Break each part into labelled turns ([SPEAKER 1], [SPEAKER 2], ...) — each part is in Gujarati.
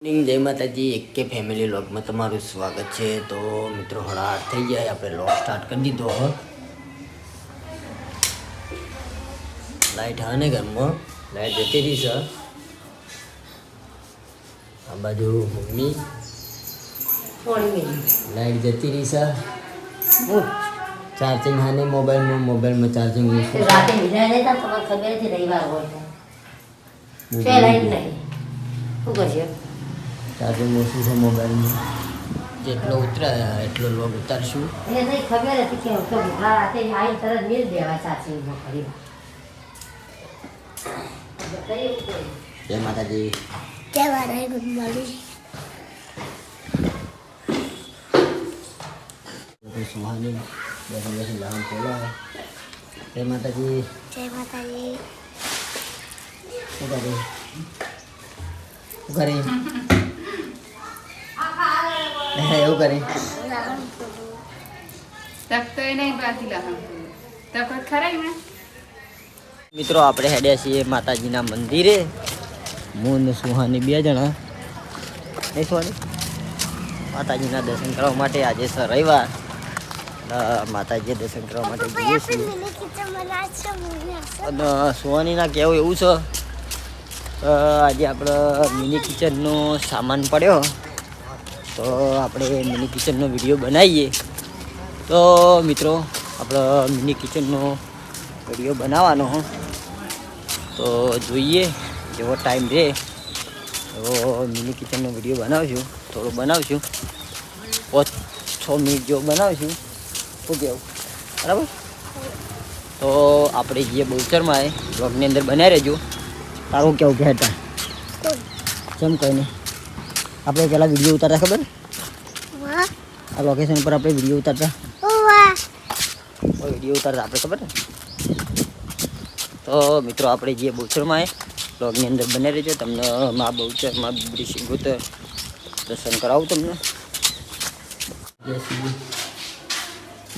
[SPEAKER 1] જય માતાજી એક કે ફેમિલી વ્લોગમાં તમારું સ્વાગત છે। તો મિત્રો હળા થઈ જાય આપણે વ્લોગ સ્ટાર્ટ કરી દીધો હ। લાઈટ હા ને ઘરમાં લાઈટ જતી રહી છે। આ બાજુ મમ્મી લાઈટ જતી રહી છે। ચાર્જિંગ હા ને મોબાઈલમાં ચાર્જિંગ
[SPEAKER 2] રાતે નિરાય રહેતા તમને ખબર છે રવિવાર હોય છે લાઈટ નહીં શું કરશે
[SPEAKER 1] ચાર્જિંગ ઓછું છે મોબાઈલમાં જેટલો ઉતરાય એટલો લોગ ઉતારશું
[SPEAKER 2] એ નહીં ખબર હતી કે તો રાતે આવીને તરત મિલ દેવા ચાર્જિંગમાં કરી
[SPEAKER 1] જય માતાજી
[SPEAKER 2] જય માતાજી ગુડ મોર્નિંગ
[SPEAKER 1] સુહાની બેસી લાવવાનું બોલા જય માતાજી
[SPEAKER 2] જય માતાજી
[SPEAKER 1] શું કરી એવું કરી મિત્રો આપણે હેડ્યા છીએ માતાજીના મંદિરે હું ને સુહાની બે જણા નહીં સુહાની માતાજીના દર્શન કરવા માટે આજે છે રવિવાર માતાજીએ દર્શન કરવા માટે જઈએ છીએ અને સુહાનીના કહેવું એવું છે આજે આપણે મિની કિચનનો સામાન પડ્યો તો આપણે મિની કિચનનો વિડીયો બનાવીએ। તો મિત્રો આપણે મિની કિચનનો વિડીયો બનાવવાનો તો જોઈએ જેવો ટાઈમ રહે એવો મિની કિચનનો વિડીયો બનાવશું થોડો બનાવશું 5-6 મિનિટ જેવો બનાવશું શું કહેવું બરાબર। તો આપણે જે બહુચરમાં એ બ્લોગની અંદર બનાવી રહેજો તારું કેવું કહેતા જેમ કંઈ નહીં આપણે પહેલાં વિડીયો ઉતારતા ખબર આ લોકેશન પર આપણે વિડીયો ઉતારતા આપણે ખબર ને તો મિત્રો આપણે જે બહુચરમાં એ બ્લોગની અંદર બને રહેજો તમને મા બહુચરમાં બીબડી સિંગોતર દર્શન કરાવું તમને જય શ્રી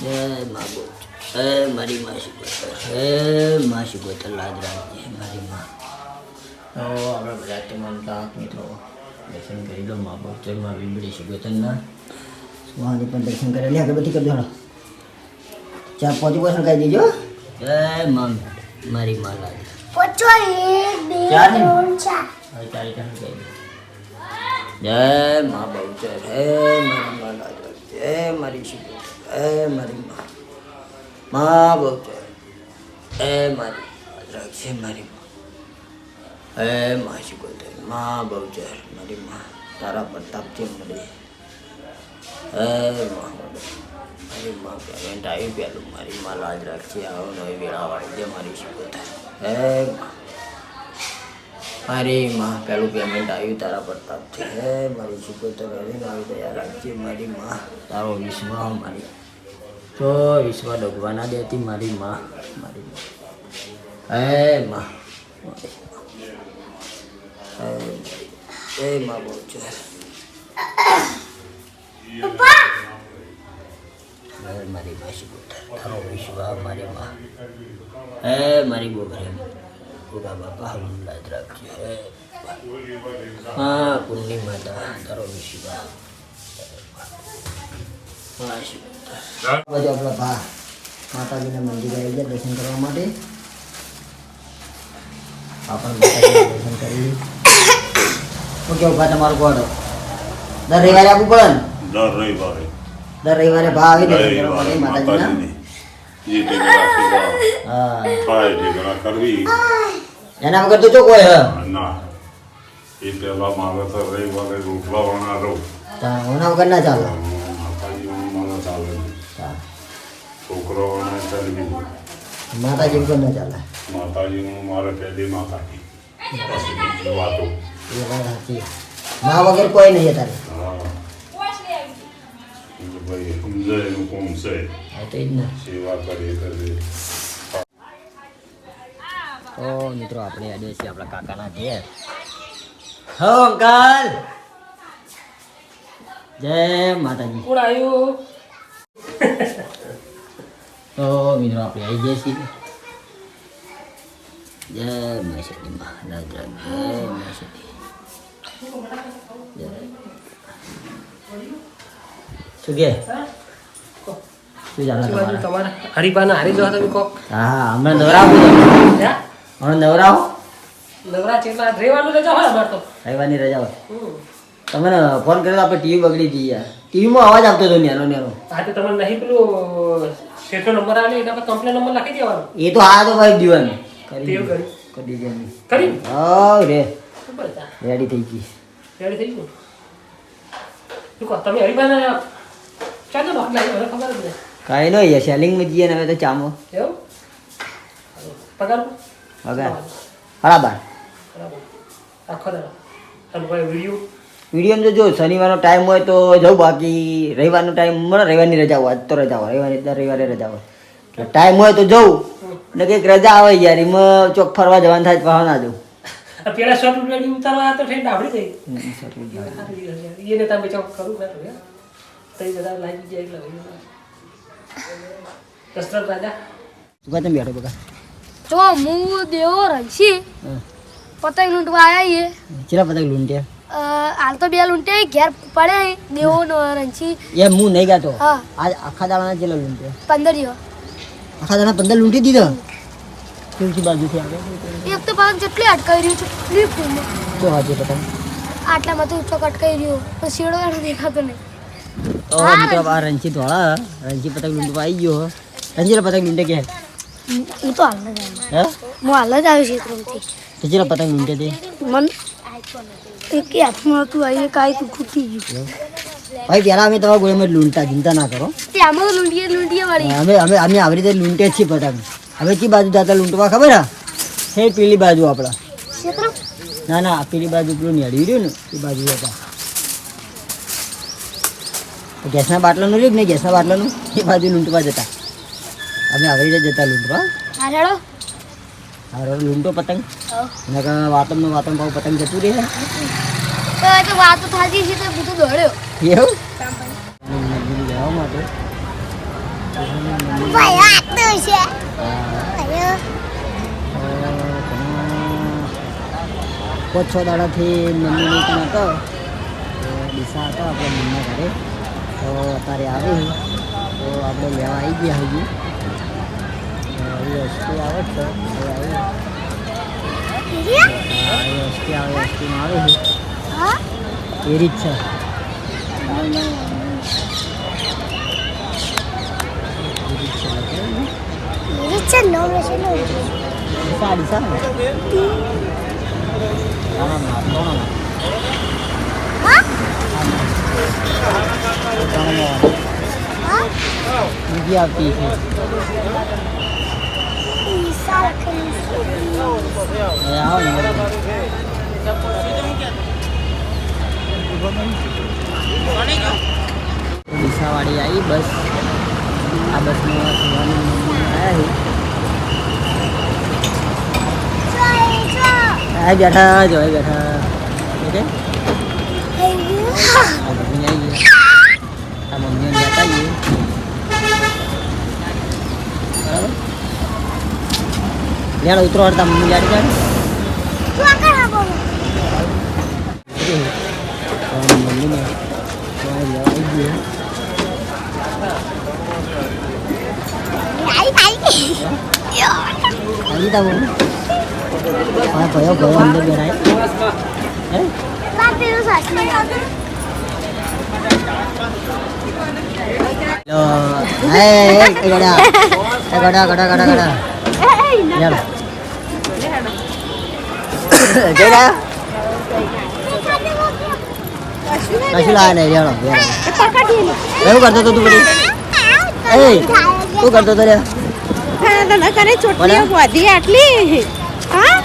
[SPEAKER 1] જય મા બહુચર મારી મા સિંગોતર મા સિંગોતર લાજ રાખજે મારી મા તો આપણે બધા તમારા મિત્રો દર્શન કરી લો મા બહુચરમાં બીબડી સિંગોતરના સુહાની પણ દર્શન કરેલી અગરબત્તી કરી દો ચા પહોંચી પહોંચી કહી દેજો જય મા મારી મા લાજ જય મા બહુચર હે મારી મા લાજ હે મારી સિંગોતર હે મારી મા બહુચર હે મારી લાજ રાખજે મારી મા હે મા સિંગોતર મા બહુચર મારી મા તારા પ્રતાપથી મળી હે મા મારી મા પેમેન્ટ આવી પેલું મારી મા લાજ રાખજે આવો નવી વેળા વાળી છે મારી સિંગોતર હે મારી મા પેલું પેમેન્ટ આવ્યું તારા પ્રતાપથી હે મારી સિંગોતર હવે નવી દયા રાખજે મારી મા તારો વિશ્વાસ મારી તો વિશ્વાસ ડગવા ના દેતી મારી મા હે મા જય મા બહુચર મારી મા સિંગોતર તારો વિશ્વાસ મારી મા હે મારી બોગરે બોગા બાપા લાજ રાખજે હે હા પુણ્ય માતા તારો વિશ્વાસ મા સિંગોતર બધું આપણા ભા માતાજીના મંદિરે આવી ગયા દર્શન કરવા માટે આપણે માતાજીના દર્શન કરી શું કેવું ભા તમારું કોડો દર રવિવારે આપવું પડે ને દર રવિવારે ભા આવી દર્શન કરવા માટે માતાજીના એના વગર તો જો કોઈ હ એના વગર ના ચાલે માતાજી વગર ના ચાલે મા વગર કોઈ નહીં અત્યારે તો મિત્રો આપણે આજે છીએ આપણા કાકાના ઘેર હો અંકલ જય માતાજી કોણ આવ્યું તો મિત્રો આપણે આવી ગયા છીએ જય માતાજી મહારાજ જય માતાજી શું કે શું ચાલે
[SPEAKER 3] તમારે હરીબાના હારી જો તમે કોક
[SPEAKER 1] હા હમણાં નવરાવો હમણાં નવરાવો
[SPEAKER 3] નવરા ચેટલા રહેવાનું રજા હોય અમાર તો
[SPEAKER 1] રવિવારની રજા હોય તમને ફોન કર્યો તો આપણે ટીવી બગડી હતી યાર ટીવીમાં અવાજ આવતો હતો નેનો નેનો
[SPEAKER 3] હા તો તમને નહીં પેલું શેઠનો નંબર આવે એના પર કમ્પ્લેન નંબર લખી દેવાનો
[SPEAKER 1] એ તો આ તો ભાઈ દીવાની
[SPEAKER 3] તેવું કર્યું
[SPEAKER 1] કરી દેવાની
[SPEAKER 3] કરી
[SPEAKER 1] હા રે
[SPEAKER 3] ખબર હતા
[SPEAKER 1] રેડી થઈ ગઈ
[SPEAKER 3] રેડી થઈ ગયું શું કહો તમે હરીબાના ચાલો ને આપણે મને ખબર જ નહીં
[SPEAKER 1] કાંઈ નહીં યાર સેલિંગમાં જઈએ ને હવે તો ચામો
[SPEAKER 3] એવું પગાર
[SPEAKER 1] વગર બરાબર
[SPEAKER 3] બરાબર આખો દાડો અને ભાઈ વિડીયો
[SPEAKER 1] વિડીયો તો જો શનિવારનો ટાઈમ હોય તો જાઉં બાકી રવિવારનો ટાઈમ મળે રવિવારની રજા હોય આજ તો રજા હોય રવિવારે રજા હોય એટલે ટાઈમ હોય તો જવું ને કંઈક રજા આવે યાર એમાં ચોક ફરવા જવાનું થાય તો પાછા ના જવું
[SPEAKER 3] પેલા શોર્ટ વિડીયો ઉતારવા તો ફ્રેન્ડ આવડી ગઈ એને તમે ચોક કરું મેં તો બધા લાગી જાય એટલે કસરત રાજા
[SPEAKER 1] તું કાં તમે બેઠો બકા
[SPEAKER 4] જો હું દેવો રહીશી પતંગ લૂંટવા આવ્યા
[SPEAKER 1] ચેલા પતંગ લૂંટ્યા
[SPEAKER 4] હાલ તો બે લૂંટે ઘેર પડે દેવો રંછી
[SPEAKER 1] એમ હું નહીં ગાતો
[SPEAKER 4] હા
[SPEAKER 1] આજ આખા દાડાના ચેલા લૂંટ્યા
[SPEAKER 4] 15 દિવસ
[SPEAKER 1] આખા દાડા 15 લૂંટી દીધા કેવી બાજુથી આવે
[SPEAKER 4] એક તો પાછું જેટલી અટકાઈ રહ્યું છે એટલી ફૂલ
[SPEAKER 1] તો હાજે પતંગ
[SPEAKER 4] આટલામાં તો ઊંચો અટકાઈ રહ્યો પણ શેડો એનો દેખાતો નહીં
[SPEAKER 1] તો મિત્રો આ રંજી ધોળા રંજી પતંગ લૂંટવા આવી ગયો રંજીલા પતંગ લૂંટે કે
[SPEAKER 4] એ તો હાલ જ
[SPEAKER 1] હે
[SPEAKER 4] હું હાલ જ આવ્યો ક્ષેત્રમાંથી
[SPEAKER 1] તો ચેલા પતંગ લૂંટે તે
[SPEAKER 4] મન એક હાથમાં હતું આવીને કાંઈ તું ખૂટી ગયું
[SPEAKER 1] ભાઈ પહેલા અમે તમારા ગોળીમાં લૂંટતા ચિંતા ના કરો
[SPEAKER 4] ત્યાંમાં તો લૂંટીએ વળી
[SPEAKER 1] અમે અમે અમે આવી રીતે લૂંટે જ છીએ પતંગ હવે કઈ બાજુ જતા લૂંટવા ખબર હા છે પેલી બાજુ આપણા
[SPEAKER 4] ક્ષેત્ર
[SPEAKER 1] ના ના પેલી બાજુ પેલું નેડવી રહ્યું ને એ બાજુ હતા ગેસના બાટલાનું રહ્યું ને ગેસના બાટલાનું એ બાજુ લૂંટવા જતા અમે આવી રીતે જતા લૂંટવા
[SPEAKER 4] હા રેડો
[SPEAKER 1] હા લૂંટો પતંગ એના વાતમનો વાતમ ભાવ પતંગ જતું રહે
[SPEAKER 4] તો વાતો થાતી છે તો બધું દોડ્યો
[SPEAKER 1] એવું જવા માટે
[SPEAKER 4] ભાઈ આ તો છે
[SPEAKER 1] પાંચ 6 દાડાથી મમ્મીની ત્યાં હતો દિશા હતો આપણે મમ્મીના ઘરે તો અત્યારે આવી તો આપણે લેવા આવી ગયા હજી એ એસટી આવે છે હવે આવી એસટી આવે એસટીમાં આવે છે એ રીત છે સાડી સારી બીજી આવતી છે આવો ને ડીસાવાળી આવી બસ આ બસમાં આવ્યા બેઠા જો બેઠા ઓકે મમ્મી આવી ગયા આ મમ્મીને જતા આવીએ બરાબર લેણ ઉતરો હડતા મમ્મી જાડી જાડી મમ્મીને લેવા આવી ગયો આવી તા મમ્મી હા ભયો ભયો અંદર બેરાય હે ગડા ગડા ગડા ગડા ગડા ચાલો જરા કશું લાવે નહીં ચાલો એવું કરતો તો તું બધી એ શું કરતો તો રે
[SPEAKER 5] તને કરે ચોટલીઓ બોધી આટલી હા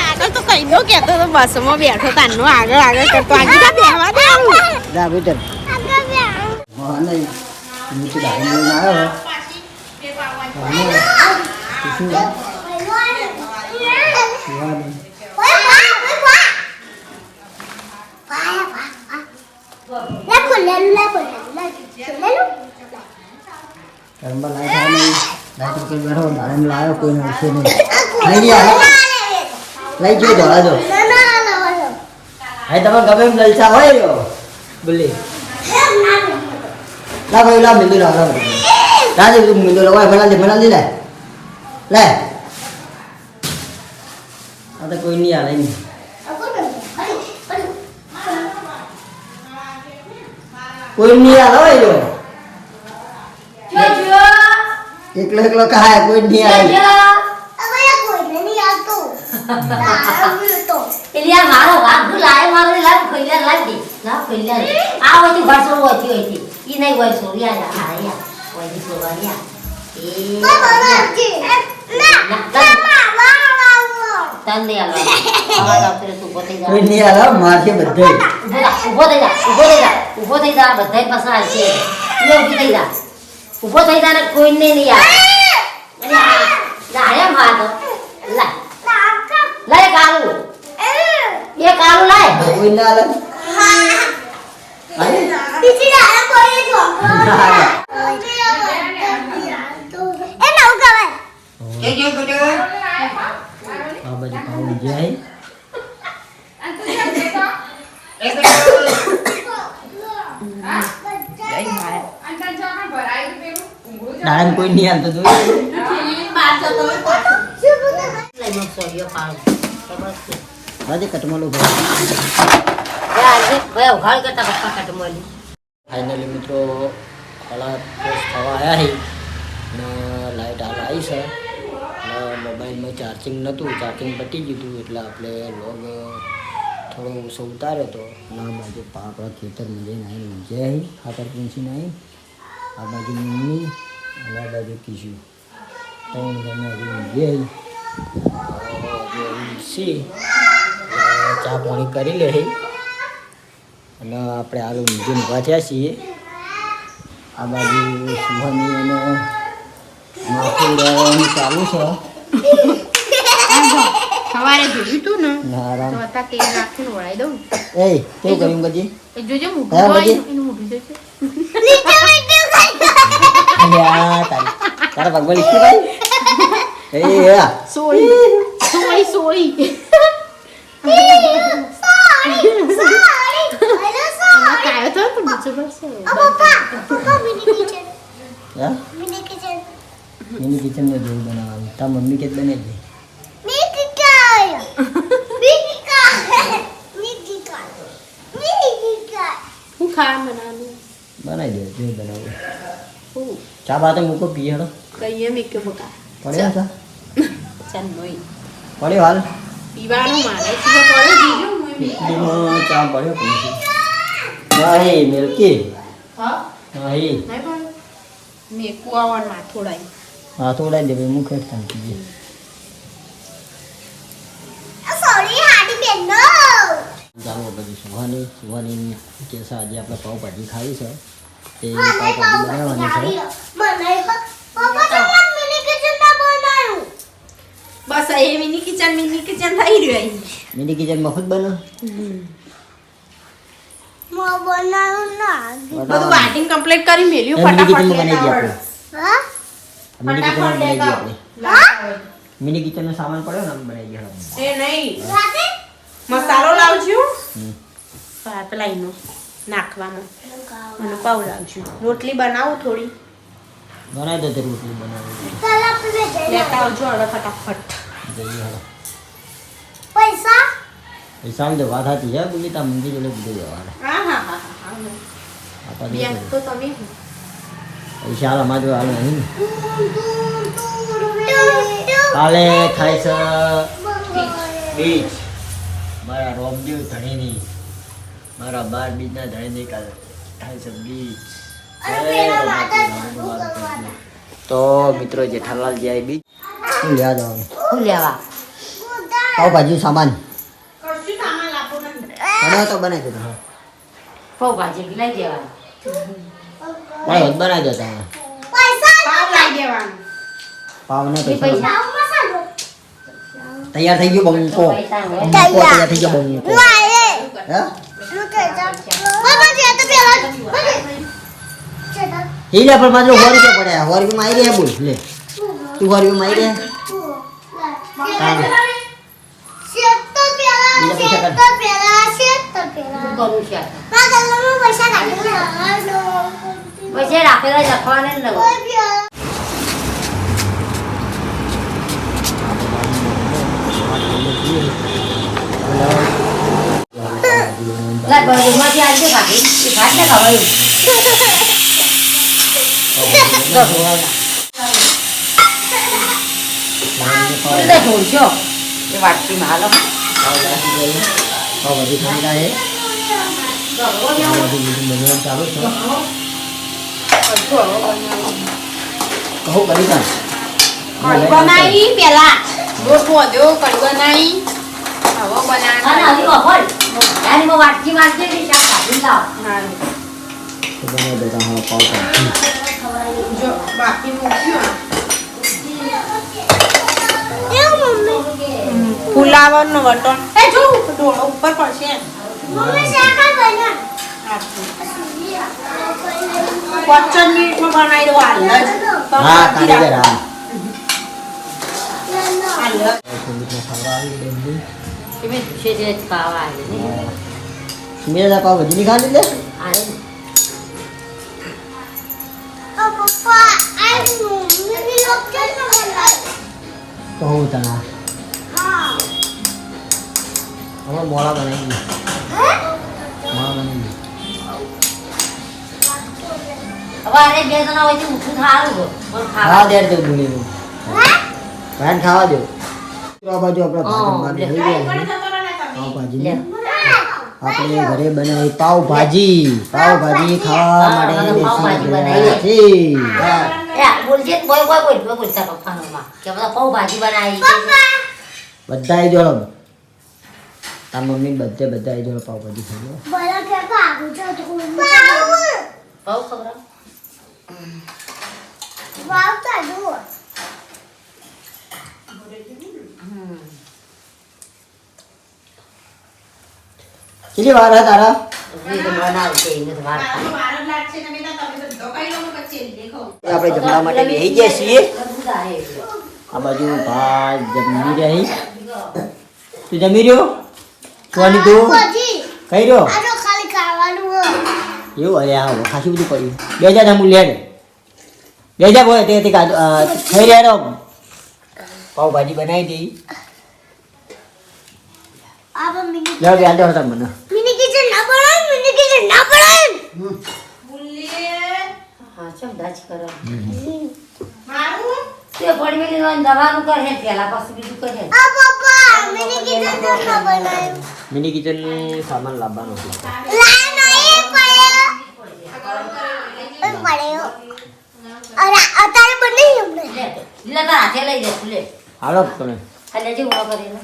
[SPEAKER 5] આગળ તો કઈ નો કેતો તો બસમાં બેઠો તાનો આગળ આગળ કરતો આગળ બેહવા દે
[SPEAKER 1] જા બેટર હા નહીં નીચે ડાળી લઈને આવ્યો લાઈટ ઉપર બેઠો દાડમ લાવ્યો કોઈ નથી નહીં લઈ ગયા લઈ ગયો દોડા જો હા તમારે ગમે એમ લલચા હોય રહ્યો બોલી લા ભાઈ લા મિંદુ લા રાજે તું મિંદુ લા ભણા લે લે આ તો કોઈ નહીં આલે નહીં કોઈ નહીં આલે હોય જો એકલો કહાય કોઈ નહીં આવે
[SPEAKER 2] એલિયા મારો વાઘ લાય મારો લાવ ખઈલા લાગી ના ખઈલા આ હોતી ભરસો હોતી ઈ નહીં હોય સોરિયા આ યા ઓય સોરિયા એ તન દે આલો આવા ફરે તું પોતે જા
[SPEAKER 1] કોઈ નહીં આલે મારશે બધે
[SPEAKER 2] ઉભો થઈ જા બધાય પસાર છે લે ઉભી થઈ જા ઉભો થઈ જા ને કોઈ નહીં યાર લાય માતો લા લાય કાલુ ये कालू लाए
[SPEAKER 1] કોઈ ના આલે
[SPEAKER 2] पीछे आया कोई जो ए नौ का भाई ये बेटे
[SPEAKER 1] આ બાજુ પાઉં જાય દાડમ કોઈ નહીં આલતો તો
[SPEAKER 2] ले मत सोरियो पाल
[SPEAKER 1] આજે કટમલો
[SPEAKER 2] यार ये भाई उखाड़ करता पक्का कटमोली
[SPEAKER 1] ફાઇનલી મિત્રો કલા ફ્રેશ થવા આવ્યા છે ને લાઇટ હાલ આવી છે અને મોબાઈલમાં ચાર્જિંગ નહોતું ચાર્જિંગ પતી ગયું હતું એટલે આપણે લોગ થોડો ઓછો ઉતાર્યો હતો અને આ બાજુ આપણા ખેતરમાં જઈને આવીને ઊંઝે આવી ખાતર પૂંછીને આવી આ બાજુ મમ્મી અને આ બાજુ કીશું ત્રણ જણા હજી ઊંઝે આવી ચા પાણી કરી લે અને આપણે હાલ ઊંઝે ઊભા થયા છીએ આ બાજુ સુહાની અને માથું ઉડાવવાનું ચાલુ છે
[SPEAKER 5] સવારે જોયું તું ને
[SPEAKER 1] ના આરામ
[SPEAKER 5] તો અત્યારે તેલ નાખીને વળાઈ દઉં
[SPEAKER 1] એ કેવું કર્યું પછી
[SPEAKER 5] એ જોજો
[SPEAKER 1] હા,
[SPEAKER 5] મોઢું
[SPEAKER 1] પછી?
[SPEAKER 5] એનું મોઢું જોજો
[SPEAKER 1] તારા પગમાં લીધું ભાઈ એ આ
[SPEAKER 5] સોળી સોળી સોળી કાયો તો બીજું બસ
[SPEAKER 1] હા મિની કિચનમાં જેવું બનાવવાનું તાર મમ્મી કે બનાવી
[SPEAKER 5] હું ખાવા બનાવું
[SPEAKER 1] બનાવી દે જેવું બનાવું
[SPEAKER 5] હું
[SPEAKER 1] ચા બાતે મૂકો પીએ હડો
[SPEAKER 5] કહીએ મેં કે બકા
[SPEAKER 1] પડ્યો ચા
[SPEAKER 5] ચાલ નોઈ
[SPEAKER 1] પડ્યો હાલ
[SPEAKER 5] પીવાનું મારે છે પડે બીજું હું
[SPEAKER 1] ઇડલીમાં ચા પડ્યો પછી નહીં મિલ્કી
[SPEAKER 5] હા
[SPEAKER 1] નહીં
[SPEAKER 5] નહીં પણ મેં કુવાવાનમાં થોડાય
[SPEAKER 1] હા થોડા દે ભાઈ મુખ એકદમ પીએ ચાલો પછી સુહાની કે છે આજે આપણે પાવભાજી ખાવી છે તે પાવભાજી બનાવવાની છે
[SPEAKER 5] બસ એ મિની કિચન થઈ રહ્યું
[SPEAKER 1] મિની કિચન મફત બનો
[SPEAKER 5] બધું વાટિંગ કમ્પ્લીટ કરી મેલ્યું
[SPEAKER 1] મિની કિચન
[SPEAKER 5] ફટાફટ
[SPEAKER 1] બનાવી દઈએ આપણે મિની કિચન બનાવી દઈએ આપણે મિની કિચન નો સામાન પડ્યો ને બનાવી દઈએ આપણે
[SPEAKER 5] એ નહીં મસાલો લાવજો પેલા એનો નાખવાનો અને પાવ લાવજો રોટલી બનાવું થોડી
[SPEAKER 1] બનાવી દો તે રોટલી બનાવી
[SPEAKER 5] લેતા આવજો હવે ફટાફટ
[SPEAKER 1] જઈએ હવે
[SPEAKER 2] पैसा
[SPEAKER 1] પૈસા આમ તો વાત હતી હે બોલી તા મંદિર જોડે બધું જવાનું
[SPEAKER 5] હા હા હા હા
[SPEAKER 1] આપણે
[SPEAKER 5] બેંક તો તમે
[SPEAKER 1] પૈસા હાલ અમારે જો હાલ નહીં કાલે થાય છે બીચ મારા રોમદેવ ધણીની મારા 12 બીજના ધણીની કાલે થાય છે બીચ તો મિત્રો જેઠાલાલ જાય બીચ શું લેવા જવાનું
[SPEAKER 2] હું લેવા
[SPEAKER 1] પાવભાજી સામાન
[SPEAKER 5] કશું સામાન લાવો નહીં
[SPEAKER 1] બનાવ તો બનાવી દો
[SPEAKER 2] પાવ ભાજી લઈ દેવા
[SPEAKER 1] બનાવી દો તમે
[SPEAKER 5] પાવ લાવી દેવાનું
[SPEAKER 1] પાવ ને
[SPEAKER 2] પૈસા
[SPEAKER 1] પૈસા તૈયાર થઈ ગયો બંકો
[SPEAKER 2] પૈસા હોય.
[SPEAKER 1] તૈયાર થઈ ગયો બંકો હે હીલે પર માત્ર 100 રૂપિયા પડ્યા 100 રૂપિયા માં આવી રહ્યા બોલ લે તું વાળી મારી રે
[SPEAKER 2] કરું છે પછી રાખેલા લખવાને ન લાગ બાજુમાંથી આજે કાઢી એ ભાત ને ખવાયું ઢોલશો એ વાટકીમાં હાલો
[SPEAKER 1] બધી ખાઈ રહ્યા ચાલુ છે કહું કરી તા
[SPEAKER 5] કઢી બનાવી પેલા લોટ વધ્યો કઢી બનાવી હવે બનાવી
[SPEAKER 2] વાટકી મારજે ને શાક કાઢી લાવ
[SPEAKER 1] તો બનાવી દેતા હા પાવ
[SPEAKER 5] જો બાકી મૂક્યું ફુલાવરનો વટણ એ જો ઢોળો ઉપર પડશે પચન મિનિટમાં બનાવી દો હાલ જ
[SPEAKER 1] હા કાઢી દે હા
[SPEAKER 5] હાલ જ
[SPEAKER 1] સુમિરા પાવ ભાજી ની ખા લીધે કહું તને હવે મોળા બનાવી મોળા બનાવી
[SPEAKER 2] અરે બે જણા હોય ઉઠું થારું
[SPEAKER 1] ખાવા દે તો ભૂલી ભાઈ ખાવા દો આ બાજુ આપણે ભાજી આપણે ઘરે બનાવી પાવ ભાજી ખાવા માટે
[SPEAKER 2] બોલજે બોય બોલતા પપ્પામાં કે બધા પાઉં ભાજી બનાવી
[SPEAKER 1] બધા આવી જોડો તાર મમ્મી બધા આવી જોડો પાવ ભાજી ખાઈ
[SPEAKER 2] પાઉં ખબર
[SPEAKER 1] કેટલી વાર હે તારા આપણે જમવા માટે બેસી ગયા છીએ આ બાજુ ભાત જમી રહી તું જમી રહ્યો કોની તું કઈ રહ્યો એવું અરે આ ખાસી બધું પડ્યું બે હજાર જમું લેડ બે હજાર બોલે તે ખાઈ રહ્યા પાવભાજી બનાવી દઈ લેવ બે આંડો હતા મને
[SPEAKER 2] હા ચમ દાજ કરો તે પડી મેલી દવાનું કર હે પેલા પાછું બીજું કર હે
[SPEAKER 1] મિની કિચન નું સામાન લાવવાનો છે
[SPEAKER 2] લીલા તાર હાથે લઈ જશે લે
[SPEAKER 1] હાલો તમે
[SPEAKER 2] એટલે જે ઉભા કરીને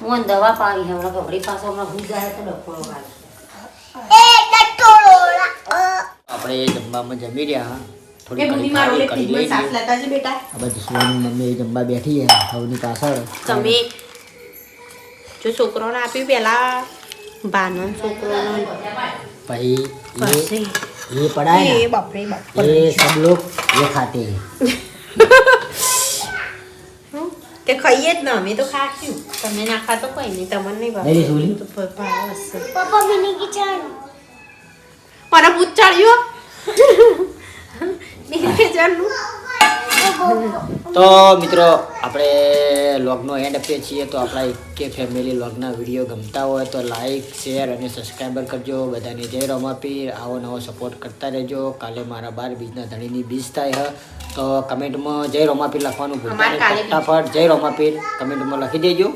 [SPEAKER 2] હું દવા પાવી હમણાં કપડી પાસે હમણાં ભૂલ જાય તો ડફોળો કાઢે
[SPEAKER 1] આપણે જમવામાં જમી રહ્યા
[SPEAKER 5] એ બુની મારો લે ફ્રીજમાં સાસ લેતા છે બેટા
[SPEAKER 1] આ બાજુ સુવાની મમ્મી જમવા બેઠી છે સૌની પાછળ
[SPEAKER 5] તમે જો છોકરોને આપ્યું પેલા બાનો છોકરોનો
[SPEAKER 1] પછી
[SPEAKER 5] પછી
[SPEAKER 1] ये पढ़ा है
[SPEAKER 5] એ
[SPEAKER 1] ना
[SPEAKER 5] બાપરે બાપ
[SPEAKER 1] ये सब लोग ये खाते हैं
[SPEAKER 5] તે ખાઈએ જ ને અમે તો ખાશું તમે ના ખાતો કોઈ નહીં તમને નહીં
[SPEAKER 1] મેરી સોલી
[SPEAKER 5] તો ભાવ હશે
[SPEAKER 4] પપ્પા મિની કિચન
[SPEAKER 5] મારા ભૂત ચડ્યો બીજાનું
[SPEAKER 1] તો મિત્રો આપણે વ્લોગનો એન્ડ આપીએ છીએ તો આપણા કે ફેમિલી વ્લોગના વિડીયો ગમતા હોય તો લાઈક શેર અને સબસ્ક્રાઈબર કરજો બધાને જય રમાપીર આવો નવો સપોર્ટ કરતા રહેજો કાલે મારા 12 બીજના ધણીની બીજ થાય તો કમેન્ટમાં જય રમાપીર લખવાનું ભૂલતા નહીં ફટાફટ જય રમાપીર કમેન્ટમાં લખી દેજો